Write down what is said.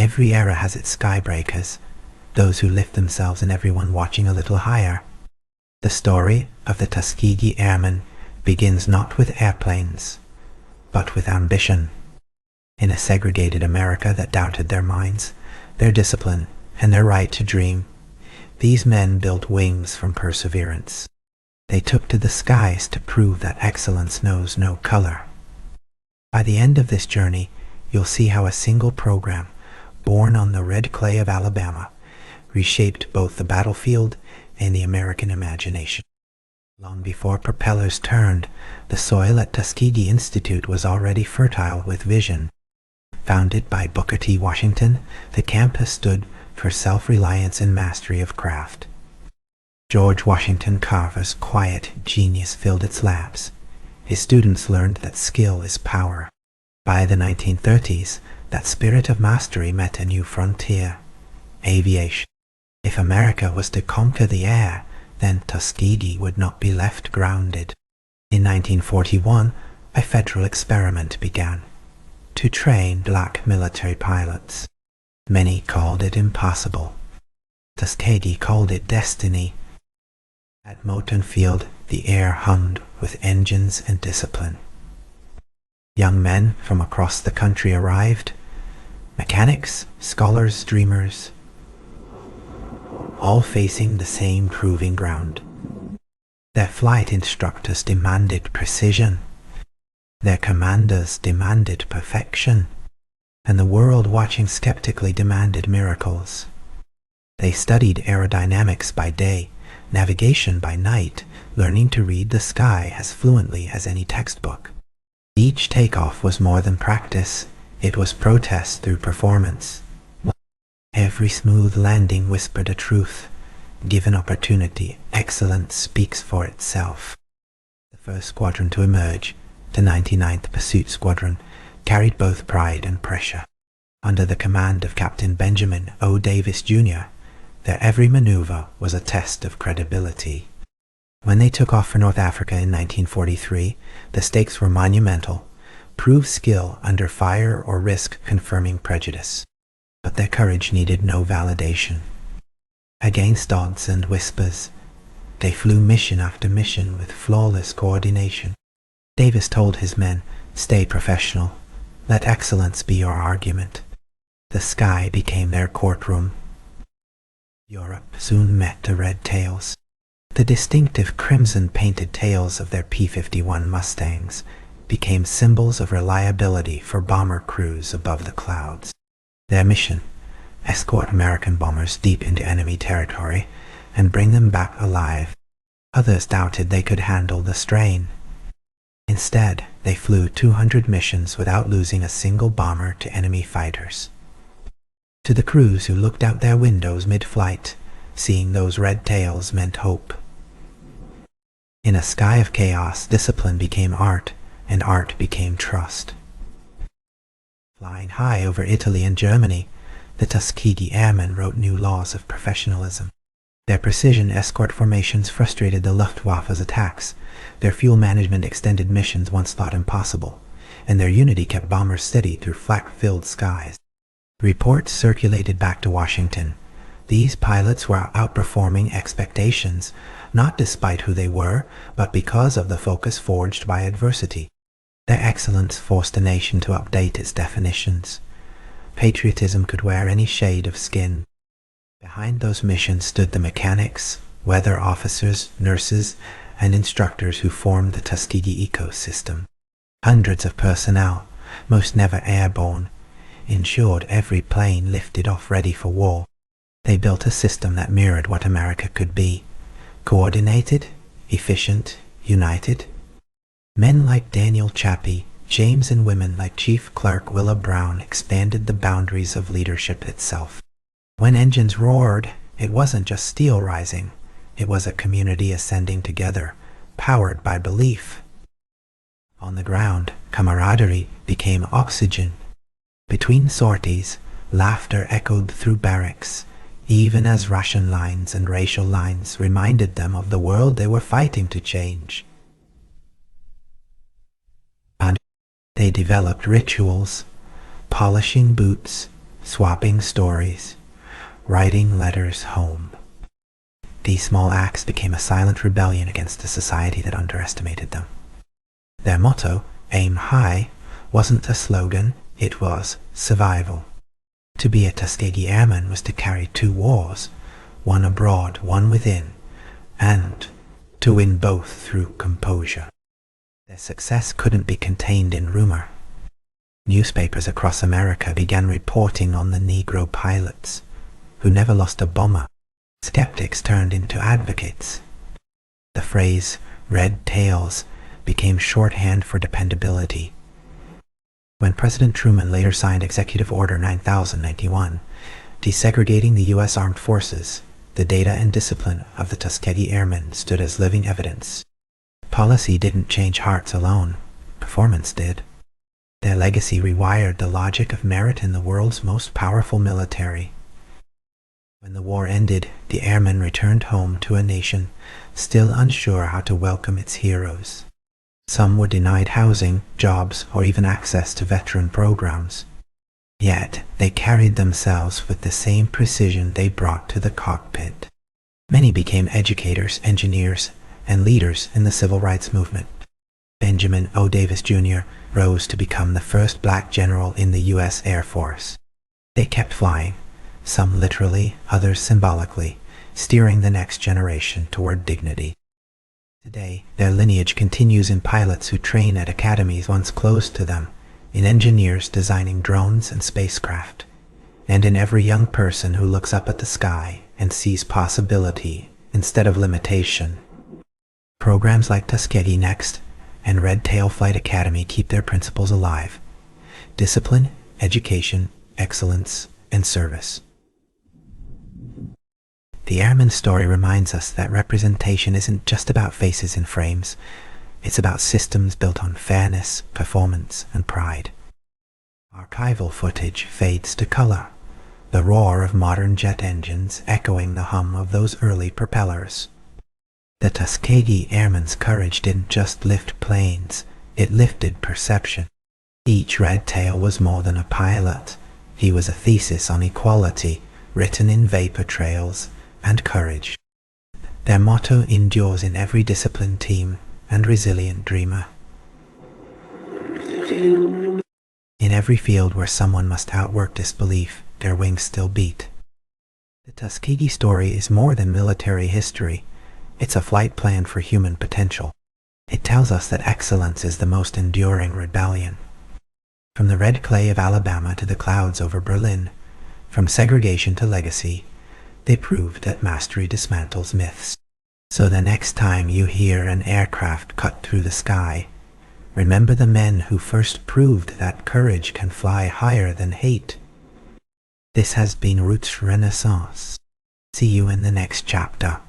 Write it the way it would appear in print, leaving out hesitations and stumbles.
Every era has its skybreakers, those who lift themselves and everyone watching a little higher. The story of the Tuskegee Airmen begins not with airplanes, but with ambition. In a segregated America that doubted their minds, their discipline, and their right to dream, these men built wings from perseverance. They took to the skies to prove that excellence knows no color. By the end of this journey, you'll see how a single program, born on the red clay of Alabama, reshaped both the battlefield and the American imagination. Long before propellers turned, the soil at Tuskegee Institute was already fertile with vision. Founded by Booker T. Washington, the campus stood for self-reliance and mastery of craft. George Washington Carver's quiet genius filled its labs. His students learned that skill is power. By the 1930s, that spirit of mastery met a new frontier: aviation. If America was to conquer the air, then Tuskegee would not be left grounded. In 1941, a federal experiment began to train black military pilots. Many called it impossible. Tuskegee called it destiny. At Moton Field, the air hummed with engines and discipline. Young men from across the country arrived, mechanics, scholars, dreamers, all facing the same proving ground. Their flight instructors demanded precision. Their commanders demanded perfection. And the world watching skeptically demanded miracles. They studied aerodynamics by day, navigation by night, learning to read the sky as fluently as any textbook. Each takeoff was more than practice, it was protest through performance. Every smooth landing whispered a truth. Given opportunity, excellence speaks for itself. The first squadron to emerge, the 99th Pursuit Squadron, carried both pride and pressure. Under the command of Captain Benjamin O. Davis, Jr., their every maneuver was a test of credibility. When they took off for North Africa in 1943, the stakes were monumental: prove skill under fire or risk confirming prejudice. But their courage needed no validation. Against odds and whispers, they flew mission after mission with flawless coordination. Davis told his men, "Stay professional. Let excellence be your argument." The sky became their courtroom. Europe soon met the red tails. The distinctive crimson-painted tails of their P-51 Mustangs became symbols of reliability for bomber crews above the clouds. Their mission: escort American bombers deep into enemy territory and bring them back alive. Others doubted they could handle the strain. Instead, they flew 200 missions without losing a single bomber to enemy fighters. To the crews who looked out their windows mid-flight, seeing those red tails meant hope. In a sky of chaos, discipline became art, and art became trust. Flying high over Italy and Germany, the Tuskegee Airmen wrote new laws of professionalism. Their precision escort formations frustrated the Luftwaffe's attacks. Their fuel management extended missions once thought impossible, and their unity kept bombers steady through flak-filled skies. Reports circulated back to Washington. These pilots were outperforming expectations, not despite who they were, but because of the focus forged by adversity. Their excellence forced a nation to update its definitions. Patriotism could wear any shade of skin. Behind those missions stood the mechanics, weather officers, nurses, and instructors who formed the Tuskegee ecosystem. Hundreds of personnel, most never airborne, ensured every plane lifted off ready for war. They built a system that mirrored what America could be: coordinated, efficient, united. Men like Daniel Chappie, James, and women like Chief Clerk Willa Brown expanded the boundaries of leadership itself. When engines roared, it wasn't just steel rising, it was a community ascending together, powered by belief. On the ground, camaraderie became oxygen. Between sorties, laughter echoed through barracks, even as ration lines and racial lines reminded them of the world they were fighting to change. And they developed rituals: polishing boots, swapping stories, writing letters home. These small acts became a silent rebellion against a society that underestimated them. Their motto, "Aim High," wasn't a slogan, it was survival. To be a Tuskegee Airman was to carry two wars, one abroad, one within, and to win both through composure. Their success couldn't be contained in rumor. Newspapers across America began reporting on the Negro pilots, who never lost a bomber. Skeptics turned into advocates. The phrase "red tails" became shorthand for dependability. When President Truman later signed Executive Order 9091, desegregating the U.S. Armed Forces, the data and discipline of the Tuskegee Airmen stood as living evidence. Policy didn't change hearts alone, performance did. Their legacy rewired the logic of merit in the world's most powerful military. When the war ended, the airmen returned home to a nation still unsure how to welcome its heroes. Some were denied housing, jobs, or even access to veteran programs. Yet they carried themselves with the same precision they brought to the cockpit. Many became educators, engineers, and leaders in the civil rights movement. Benjamin O. Davis Jr. rose to become the first black general in the U.S. Air Force. They kept flying, some literally, others symbolically, steering the next generation toward dignity. Today, their lineage continues in pilots who train at academies once closed to them, in engineers designing drones and spacecraft, and in every young person who looks up at the sky and sees possibility instead of limitation. Programs like Tuskegee Next and Red Tail Flight Academy keep their principles alive: discipline, education, excellence, and service. The airman's story reminds us that representation isn't just about faces and frames. It's about systems built on fairness, performance, and pride. Archival footage fades to color, the roar of modern jet engines echoing the hum of those early propellers. The Tuskegee Airmen's courage didn't just lift planes, it lifted perception. Each red tail was more than a pilot. He was a thesis on equality, written in vapor trails, and courage. Their motto endures in every disciplined team and resilient dreamer. In every field where someone must outwork disbelief, their wings still beat. The Tuskegee story is more than military history. It's a flight plan for human potential. It tells us that excellence is the most enduring rebellion. From the red clay of Alabama to the clouds over Berlin, from segregation to legacy, they proved that mastery dismantles myths. So the next time you hear an aircraft cut through the sky, remember the men who first proved that courage can fly higher than hate. This has been Roots Renaissance. See you in the next chapter.